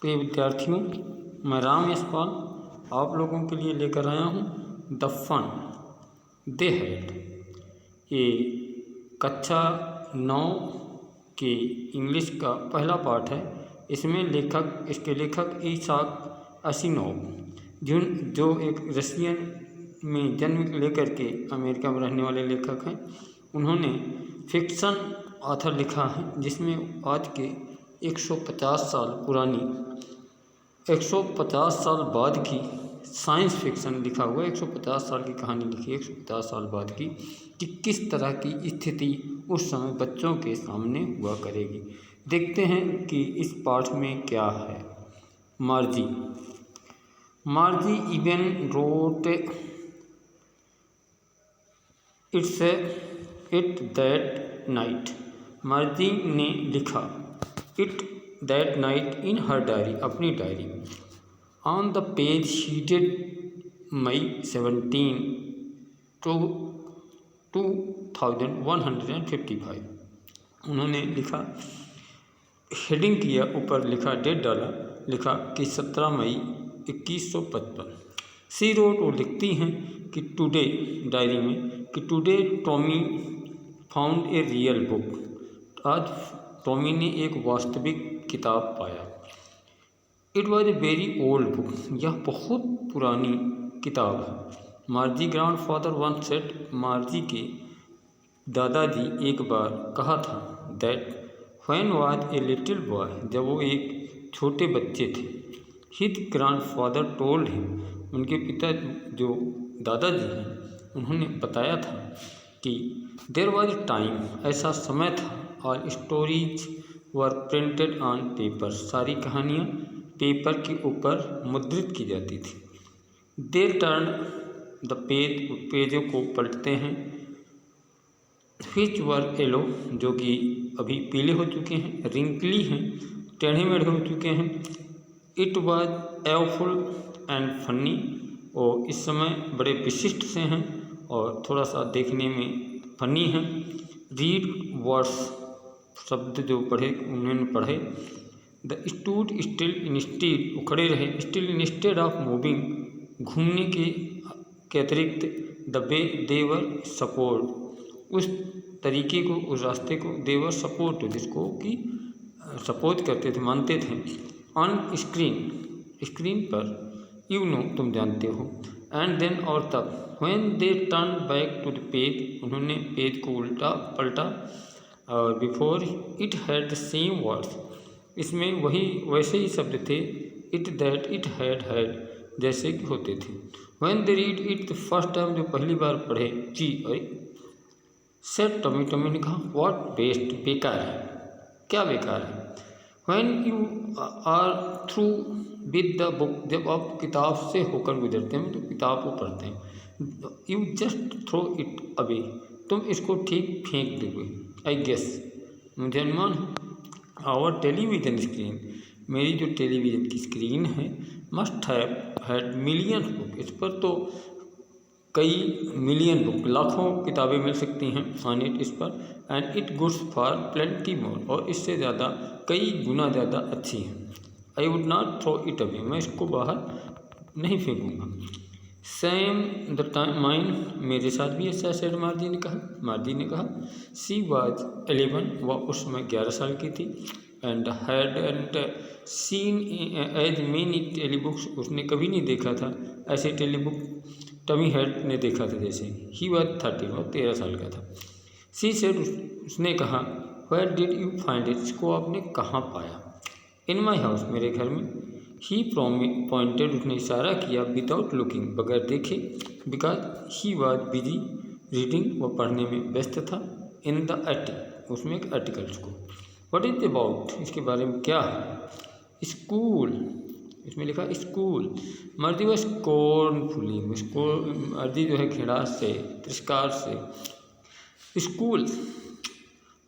प्रिय विद्यार्थियों, मैं राम यशपाल आप लोगों के लिए लेकर आया हूँ द फन दे हैड। ये कक्षा 9 के इंग्लिश का पहला पाठ है। इसमें इसके लेखक ईसाक असिमोव जो एक रशियन में जन्म लेकर के अमेरिका में रहने वाले लेखक हैं। उन्होंने फिक्शन ऑथर लिखा है जिसमें आज के 150 साल बाद की साइंस फिक्शन लिखा हुआ है। 150 साल की कहानी लिखी है 150 साल बाद की, कि किस तरह की स्थिति उस समय बच्चों के सामने हुआ करेगी। देखते हैं कि इस पाठ में क्या है। Margie even wrote it that night. Margie ने लिखा it that night in her diary, अपनी डायरी। On the page sheeted May 17 2155। उन्होंने लिखा, हेडिंग किया, ऊपर लिखा, डेट डाला, लिखा कि 17 मई 2155। सी रोट, वो लिखती हैं कि टुडे, डायरी में, कि today Tommy found a real book. आज टॉमी ने एक वास्तविक किताब पाया। It was a very old book. यह बहुत पुरानी किताब है। मार्जी ग्रैंडफादर वन सेड। मार्जी के दादाजी एक बार कहा था, that when was a little boy, जब वो एक छोटे बच्चे थे, हिज ग्रैंडफादर टोल्ड हिम, उनके पिता जो दादाजी हैं उन्होंने बताया था कि देयर वाज ए टाइम, ऐसा समय था, और stories were printed on paper, सारी कहानियाँ पेपर के ऊपर मुद्रित की जाती थी। दे टर्न द पेज, पेजों को पलटते हैं, विच वर येलो, जो कि अभी पीले हो चुके हैं, रिंकली हैं, टेढ़े मेढ़े हो चुके हैं। इट वॉज एवफुल एंड फनी, और इस समय बड़े विशिष्ट से हैं और थोड़ा सा देखने में फनी हैं। रीड वर्ड्स, शब्द जो पढ़े उन्होंने पढ़े। द स्टूड स्टिल इंस्टीड, वो खड़े रहे, स्टिल इंस्टेड ऑफ मूविंग, घूमने के अतिरिक्त, द वे देवर सपोर्ट, उस तरीके को, उस रास्ते को, देवर सपोर्ट, जिसको कि सपोर्ट करते थे, मानते थे। ऑन स्क्रीन, स्क्रीन पर, यू नो, तुम जानते हो। एंड देन, और तब, when they turn back to the page, उन्होंने पेज को उल्टा पलटा, और before it had the same words, इसमें वही वैसे ही शब्द थे, इट दैट इट हैड, जैसे कि होते थे। When they read it the first time, जो पहली बार पढ़े, जी सेड टमी, टमी ने कहा, व्हाट वेस्ट, बेकार है, क्या बेकार है। When you are through with the book, जब आप किताब से होकर गुजरते हैं तो किताब को पढ़ते हैं, you just throw it away, तुम इसको ठीक फेंक दोगे। आई गेस, मुझे अनुमान है, आवर टेलीविजन स्क्रीन, मेरी जो टेलीविज़न की स्क्रीन है, must have had million book, इस पर तो कई मिलियन बुक, लाखों किताबें मिल सकती हैं ऑन इट, इस पर। And it goods for plenty more, और इससे ज़्यादा, कई गुना ज़्यादा अच्छी हैं। I would not throw it away, मैं इसको बाहर नहीं फेंकूँगा। सेम द टाइम माइन, मेरे साथ भी ऐसा सेड, मार्जी ने कहा। सी वाज 11, वह उस समय 11 साल की थी। And had seen as many telebooks, उसने कभी नहीं देखा था ऐसे टेलीबुक, टमी हैड ने देखा था जैसे। ही वाज 13, वह 13 साल का था। सी सेड, उसने कहा, where did you find it, इसको आपने कहाँ पाया। इन माई हाउस, मेरे घर में। ही पॉइंटेड, उसने इशारा किया, विदाउट लुकिंग, बगैर देखे, because he was busy reading, वह पढ़ने में व्यस्त था। इन द एटी, उसमें एक आर्टिकल्स को। व्हाट इज अबाउट, इसके बारे में क्या है। स्कूल, इसमें लिखा स्कूल। मर्जी व स्कॉर्नफुली, मर्जी जो है खिड़ास से, तिरस्कार से। School,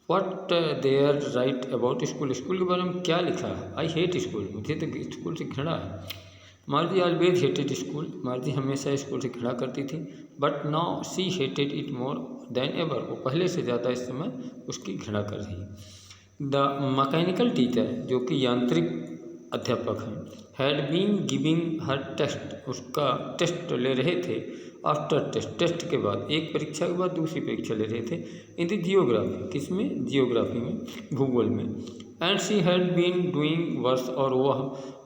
what there write about school, school के बारे में क्या लिखा है। आई हेट स्कूल, मुझे तो स्कूल से घृणा है। मार्जी ऑलवेज हेटेड स्कूल, मार्जी हमेशा स्कूल से घृणा करती थी। But now see hated it more than ever, वो पहले से ज़्यादा इस समय उसकी घृणा कर रही है। द मैकेनिकल टीचर, जो कि यांत्रिक अध्यापक हैं, had been giving her test, उसका टेस्ट ले रहे थे, आफ्टर टेस्ट, टेस्ट के बाद, एक परीक्षा के बाद दूसरी परीक्षा ले रहे थे, इन द जियोग्राफी, किसमें, जियोग्राफी में, भूगोल में, and she had been doing worse, और वह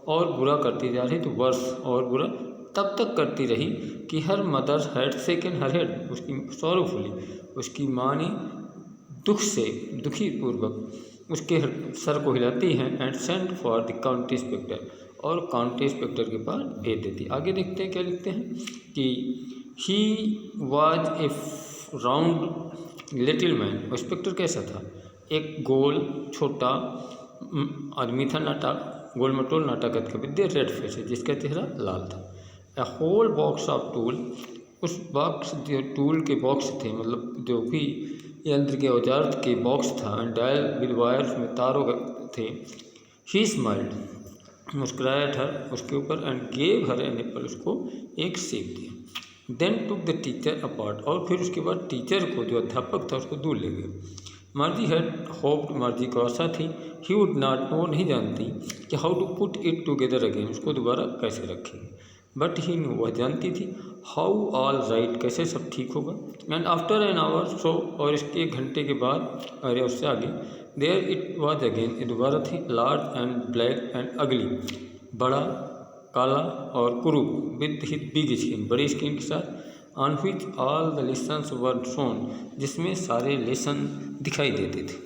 और बुरा करती जा रही, तो वर्स और बुरा तब तक करती रही कि her mother had second her head, उसकी सॉरोफुली, उसकी माँ ने दुख से, दुखी पूर्वक उसके सर को हिलाती हैं, and sent for the county inspector, और काउंटी इंस्पेक्टर के पास भेज देती। आगे देखते हैं क्या लिखते हैं कि he was A round little man, inspector कैसा था, एक गोल छोटा आदमी था, नाटा गोल मटोल नाटाकत का विद्या, रेड फेस है, जिसका चेहरा लाल था। ए होल बॉक्स ऑफ टूल, उस बॉक्स, जो टूल के बॉक्स थे, मतलब जो भी यंत्र के औजार के बॉक्स था, एंड डायल विद वायर्स, में तारों थे। ही स्माइल्ड, मुस्कुराया था उसके ऊपर, and gave her an apple, उसको एक सेब दिया। Then took the teacher apart, और फिर उसके बाद टीचर को, जो अध्यापक था, उसको दूर ले गए। मार्जी हैड होप्ड, मार्जी को आशा थी, ही वुड नॉट नो, नहीं जानती कि how to put it together again, उसको दोबारा कैसे रखेंगे, बट ही नो, वह जानती थी, हाउ ऑल राइट, कैसे सब ठीक होगा। And after an hour so, और इसके 1 घंटे के बाद, अरे उससे आगे, देयर इट वॉज अगेन, ये दोबारा थी, लार्ज एंड ब्लैक एंड अगली, बड़ा, काला और कुरूप, विद हिज बिग स्क्रीन, बड़ी स्क्रीन के साथ, on which all the lessons were shown, जिसमें सारे लेसन दिखाई देते थे,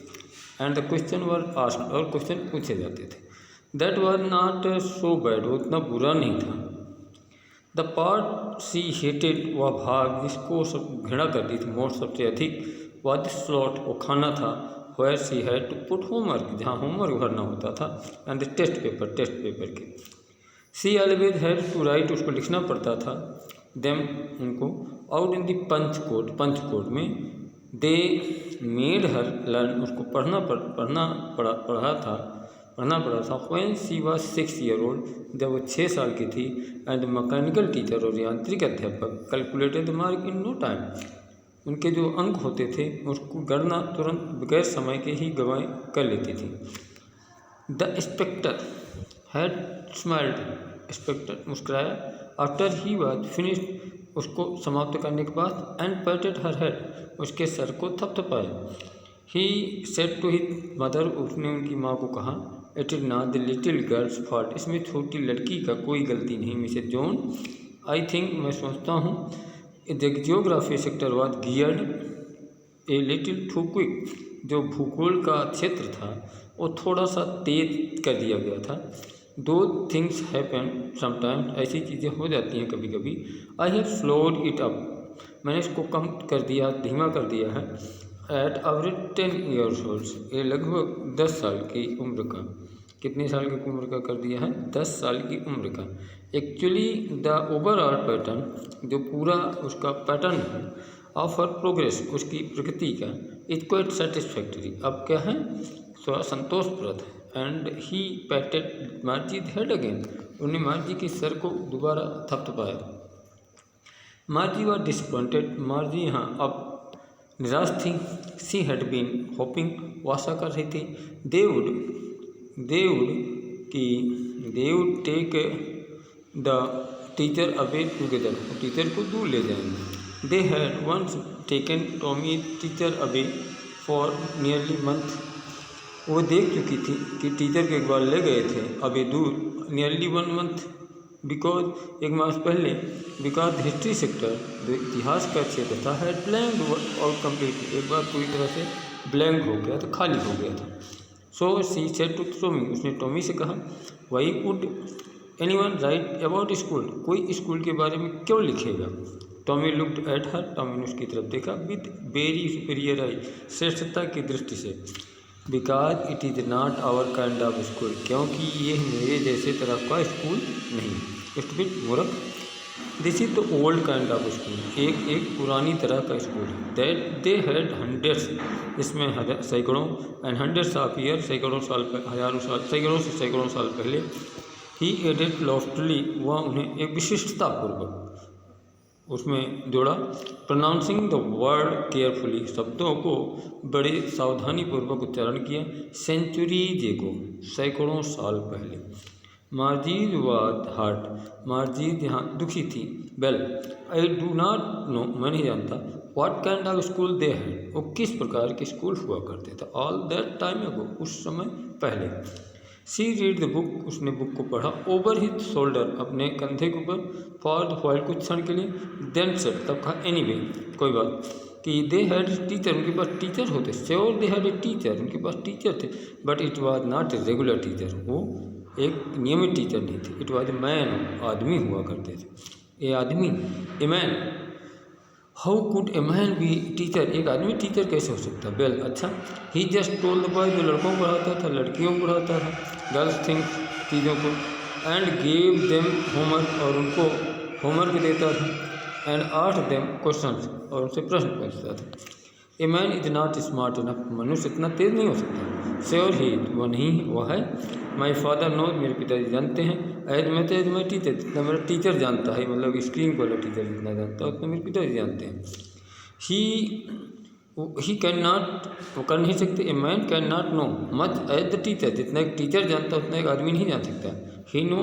and the question were asked, और क्वेश्चन पूछे जाते थे। That was not so bad, वो उतना बुरा नहीं था। द पार्ट सी हेटेड, वह भाग जिसको सब घृणा करती थी, मोस्ट सबसे अधिक, वह द स्लॉट, वो खाना था, where she had to put homework, जहाँ होमवर्क भरना होता था, एंड द टेस्ट पेपर के। She always had to write, उसको लिखना पड़ता था, देम, उनको, out in the punch code में, दे मेड हर लर्न, उसको पढ़ना पड़ा था, when she was 6 year old, जब वो 6 साल की थी, एंड मैकेनिकल टीचर, और यांत्रिक अध्यापक, calculated the mark in no time, उनके जो अंक होते थे उसको गणना तुरंत बगैर समय के ही गवाएं कर लेती थी। The inspector had smiled, inspector मुस्कुराया, आफ्टर ही वॉज फिनिश्ड, उसको समाप्त करने के बाद, एंड पैटेड हर हेड, उसके सर को थपथपाया। He said to his mother, उसने उनकी माँ को कहा, it is not the little girl's fault, इसमें छोटी लड़की का कोई गलती नहीं, मिसेज जॉन, आई थिंक, मैं सोचता हूँ, the geography sector was geared a little too quick, जो भूगोल का क्षेत्र था वो थोड़ा सा तेज कर दिया गया था। दो थिंग्स हैपन समटाइम्स, ऐसी चीज़ें हो जाती हैं कभी कभी। I have slowed it up, मैंने इसको कम कर दिया, धीमा कर दिया है। एट अवरेज 10 ईयर्स ओल्ड, ये लगभग 10 साल की उम्र का, कितने साल की उम्र का कर दिया है, 10 साल की उम्र का। एक्चुअली द ओवरऑल पैटर्न, जो पूरा उसका पैटर्न है, ऑफ हर प्रोग्रेस, उसकी प्रगति का, इज क्वाइट सेटिस्फैक्टरी, अब क्या है, थोड़ा संतोषप्रद है। एंड ही पैटेड मार्जी हेड अगेन, उन्हें मार्जी के सर को दोबारा थपथपाया। मार्जी वॉज डिसअपॉइंटेड, मार्जी यहाँ अब निराश थी। सी हैड बीन होपिंग, वो आशा कर रही थी, they would take the teacher away together, teacher को दूर ले जाएंगे। They had once taken Tommy teacher away for nearly month, वो देख चुकी थी कि टीचर को एक बार ले गए थे अभी दूर, नियरली 1 मंथ, बिकॉज 1 मास पहले, बिकॉज हिस्ट्री सेक्टर, जो इतिहास का क्षेत्र था, हैड ब्लैंक आउट कम्प्लीट, एक बार पूरी तरह से ब्लैंक हो गया था, खाली हो गया था। सो सी सेड टू टॉमी, उसने टॉमी से कहा, why would anyone right about school, कोई स्कूल के बारे में क्यों लिखेगा। Tommy looked at her, Tommy ने उसकी तरफ देखा, विद वेरी सुपीरियर आई, श्रेष्ठता की दृष्टि से। Because it is not our kind of school, क्योंकि ये मेरे जैसे तरह का स्कूल नहीं, स्टूपिड, मूर्ख। This is the old kind of school, एक पुरानी तरह का स्कूल है। दैट दे हैड हंड्रेड्स, इसमें सैकड़ों, एंड हंड्रेड्स ऑफ ईयर, सैकड़ों साल, हजारों साल, सैकड़ों से सैकड़ों साल पहले। ही एडेड लॉफ्टली, वह उन्हें एक विशिष्टतापूर्वक उसमें जोड़ा। प्रोनाउंसिंग द वर्ड केयरफुली, शब्दों को बड़े सावधानी पूर्वक उच्चारण किया। सेंचुरीज एगो, सैकड़ों साल पहले। मार्जीज वाज हर्ट, मार्जीज यहाँ दुखी थी। Well I do not know, मैं नहीं जानता। व्हाट काइंड ऑफ स्कूल दे है, वो किस प्रकार के स्कूल हुआ करते थे। ऑल दैट टाइम अगो, उस समय पहले। शी रीड द बुक, उसने बुक को पढ़ा। ओवर हिज शोल्डर, अपने कंधे के ऊपर। फॉर द व्हाइल, कुछ क्षण के लिए। देन सेड, तब कहा एनीवे, कोई बात, कि दे हैड टीचर, उनके पास टीचर होते। Sure they had a teacher, उनके पास टीचर थे। But it was not a regular teacher, वो एक नियमित टीचर नहीं थे। इट वॉज ए मैन, आदमी हुआ करते थे। ए आदमी, a man. How could a man B teacher, एक आदमी टीचर कैसे हो सकता है। वेल अच्छा। ही जस्ट टोल्ड द बॉय, जो लड़कों को पढ़ाता था, लड़कियों को पढ़ाता था। गर्ल्स थिंग्स, चीज़ों को। एंड गेव देम होमवर्क, और उनको होमवर्क देता था। एंड आस्क्ड देम क्वेश्चंस, और उनसे प्रश्न पूछता था। A man is not smart enough, मनुष्य इतना तेज नहीं हो सकता। श्योर ही, वो नहीं, वह है। माई फादर नोज, मेरे पिताजी जानते हैं। एज मैं टीचर, जितना मेरा टीचर जानता है, मतलब स्क्रीन वाला टीचर जितना जानता है उतना मेरे पिताजी जानते हैं। ही कैन नॉट, वो कर नहीं सकते। A man can not know much as the teacher, जितना एक टीचर जानता है उतना एक आदमी नहीं जान सकता। He know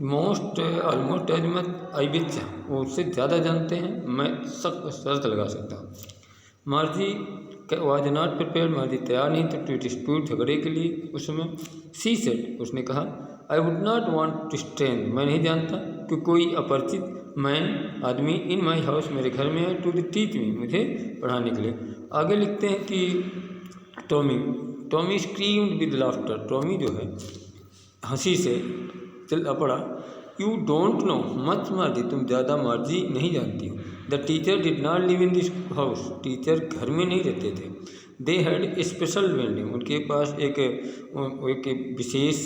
most almost as much I which, वो उससे ज़्यादा जानते हैं, मैं सब शर्त लगा सकता हूँ। मार्जी वाज नॉट प्रिपेयर, मार्जी तैयार नहीं थे टू डिस्प्यूट, झगड़े के लिए। उस समय सी सेड, उसने कहा I would not want to strange, मैं नहीं जानता कि कोई अपरिचित मैन, आदमी इन माई हाउस, मेरे घर में है, टू टीच मी, मुझे पढ़ाने के लिए। आगे लिखते हैं कि Tommy screamed with laughter, Tommy जो है हंसी से चिल्ला पड़ा। यू डोंट नो मच मार्जी, तुम ज़्यादा मार्जी नहीं जानती हो। The teacher did not live in this house, teacher घर में नहीं रहते थे। दे हैड स्पेशल बिल्डिंग, उनके पास एक विशेष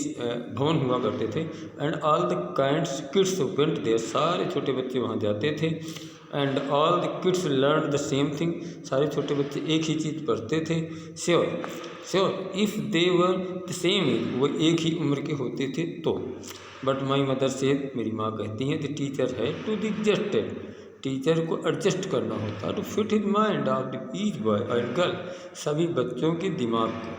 भवन हुआ करते थे। And all the kinds kids went there, सारे छोटे बच्चे वहाँ जाते थे। And all the kids learn the same thing, सारे छोटे बच्चे एक ही चीज़ पढ़ते थे। Sure if they were the same age, वो एक ही उम्र के होते थे तो। बट माई मदर से, मेरी माँ कहती हैं, the teacher has to the adjusted, teacher को एडजस्ट करना होता है। To fit his mind of the each boy and girl, सभी बच्चों के दिमाग को,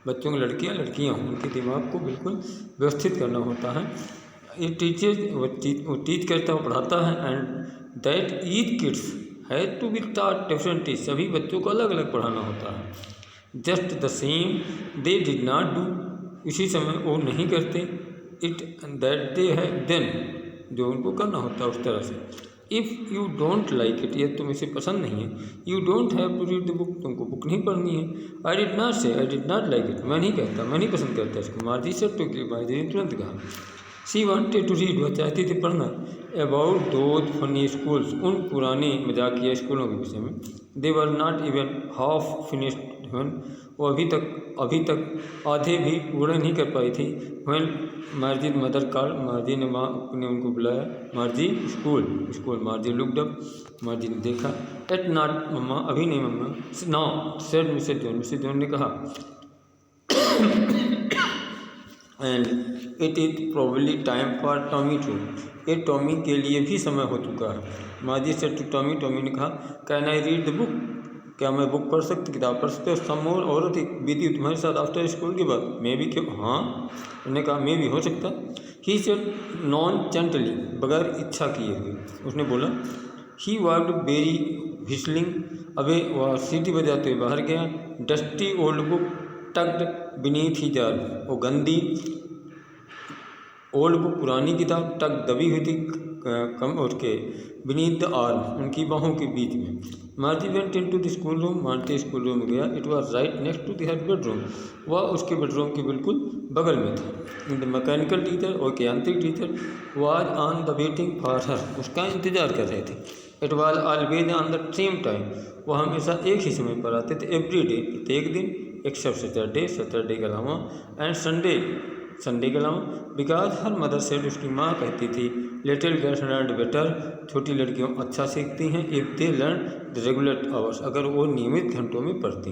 बच्चों की लड़कियाँ उनके दिमाग को बिल्कुल व्यवस्थित करना होता है। ये टीचर वो टीच करता है, वो पढ़ाता है। एंड दैट ईच किड्स है टू बी टॉट डिफरेंटली, सभी बच्चों को अलग अलग पढ़ाना होता है। Just the same they did not do, इसी समय वो नहीं करते। इट दैट दे है देन, जो उनको करना होता है उस तरह से। If you don't like it, ये तुम इसे पसंद नहीं है। You don't have to read the book, तुमको बुक नहीं पढ़नी है। I did not say, I did not like it, मैं नहीं कहता, मैं नहीं पसंद करता इसको। मार्जी से टू की, मार्जी ने तुरंत कहा। सी वांटेड टू रीड, वह चाहती थी पढ़ना। अबाउट दोज फनी स्कूल्स, उन पुराने मजाकिया स्कूलों के विषय में। They were not even half finished, वो अभी तक आधे भी पूरे नहीं कर पाई थी। When Margie mother call, Margie ने माँ ने उनको बुलाया। Margie school, Margie looked up, Margie ने देखा। एट नॉट मम्मा, अभी नहीं मम्मा। नाउ सेड मिसेज जॉन ने कहा। And it is probably time for Tommy too, ये टॉमी के लिए भी समय हो चुका है। Margie said to Tommy, Tommy ने कहा can I read the book, क्या मैं बुक पढ़ सकती, किताब पढ़ सकते हो। सम मोर, और बीती तुम्हारे साथ आफ्टर स्कूल के बाद। मे भी, क्यों, हाँ, उन्होंने कहा मे भी, हो सकता। ही सेड नॉन जेंटली, बगैर इच्छा किए हुए, उसने बोला। ही वॉक्ड वेरी व्हिस्लिंग, अबे वह सीटी बजाते हुए बाहर गया। Dusty old book tucked beneath his arm, वो गंदी ओल्ड बुक, पुरानी किताब, टक दबी हुई थी कम उसके बीनीथ द आर्म, उनकी बाहों के बीच में। Margie went into the school room, Margie school room में गया। It was right next to the her bedroom, वह उसके बेडरूम के बिल्कुल बगल में था। द मैकेनिकल टीचर, और यांत्रिक teacher, was on the waiting for her, उसका इंतजार कर रहे थे। It was always on the same time, वह हमेशा एक ही समय पर आते थे। एवरी डे, प्रत्येक दिन, एक्सेप्ट सैटरडे के अलावा। एंड संडे के अलावा। बिकॉज हर मदर सेड, उसकी माँ कहती थी, लिटिल गर्ल्स लर्न बेटर, छोटी लड़कियों अच्छा सीखती हैं। If they learn the regular hours, अगर वो नियमित घंटों में पढ़ती।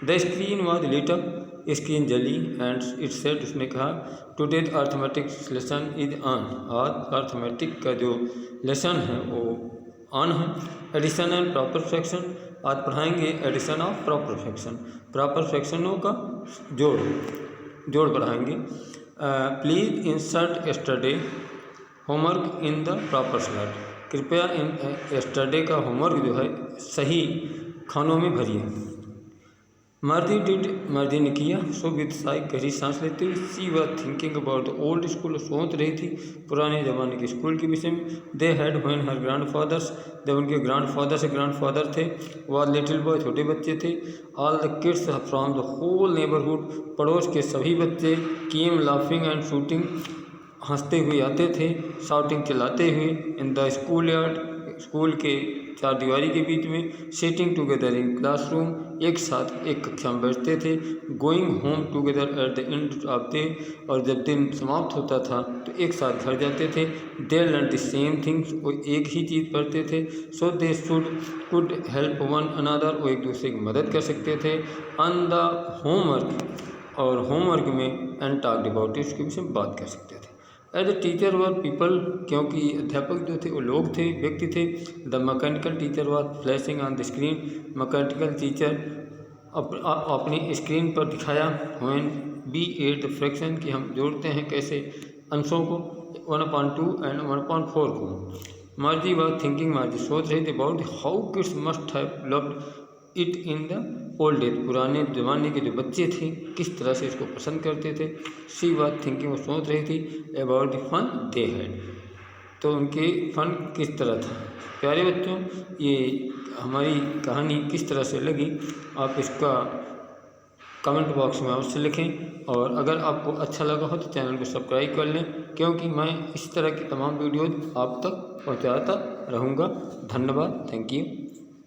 The screen was lit up, screen जली। एंड इट सेड, उसने कहा today's arithmetics lesson is on, आज अर्थमेटिक का जो लेसन है वो ऑन है। एडिशन एंड प्रॉपर फ्रैक्शन, आज पढ़ाएंगे addition of proper fraction, proper फ्रैक्शनों का जोड़ पढ़ाएंगे। Please insert yesterday homework in the proper slot. कृपया इन यस्टरडे का होमवर्क जो है सही खानों में भरिए। मर्दी ने किया। सो विद साई गहरी सांस लेते हुए she was thinking about the old school, सोच रही थी पुराने ज़माने के स्कूल के विषय में। They had when her grandfathers, जब उनके ग्रैंडफादर थे, वह लिटिल बॉय छोटे बच्चे थे। All the kids from the whole neighbourhood, पड़ोस के सभी बच्चे, केम लाफिंग एंड शूटिंग, हंसते हुए आते थे, शाउटिंग चिल्लाते हुए, in the school yard, school के चार दीवारी के बीच में, सिटिंग टुगेदर इन क्लासरूम, एक साथ एक कक्षा में बैठते थे, going home together at the end of day, और जब दिन समाप्त होता था तो एक साथ घर जाते थे। They learn the same things, वो एक ही चीज़ पढ़ते थे। So they could help one another, वो एक दूसरे की मदद कर सकते थे। ऑन द होमवर्क, और होमवर्क में, एंड टॉक्ड अबाउट इसके विषय में बात कर सकते थे। As a teacher were people, क्योंकि अध्यापक जो थे वो लोग थे, व्यक्ति थे। The mechanical teacher was flashing on the screen, mechanical teacher अपनी स्क्रीन पर दिखाया। When we add the fraction, कि हम जोड़ते हैं कैसे अंशों को, 1/2 एंड 1/4 को। मार्जी वॉज थिंकिंग, मार्जी सोच रही थी about how kids must have loved it in the old days, पुराने ज़माने के जो बच्चे थे किस तरह से इसको पसंद करते थे। शी वॉज थिंकिंग, वो सोच रही थी about the fun they had, तो उनके फन किस तरह था। प्यारे बच्चों, ये हमारी कहानी किस तरह से लगी आप इसका कमेंट बॉक्स में अवश्य लिखें, और अगर आपको अच्छा लगा हो तो चैनल को सब्सक्राइब कर लें, क्योंकि मैं इस तरह की तमाम वीडियोज़ आप तक पहुंचाता रहूँगा। धन्यवाद, थैंक यू।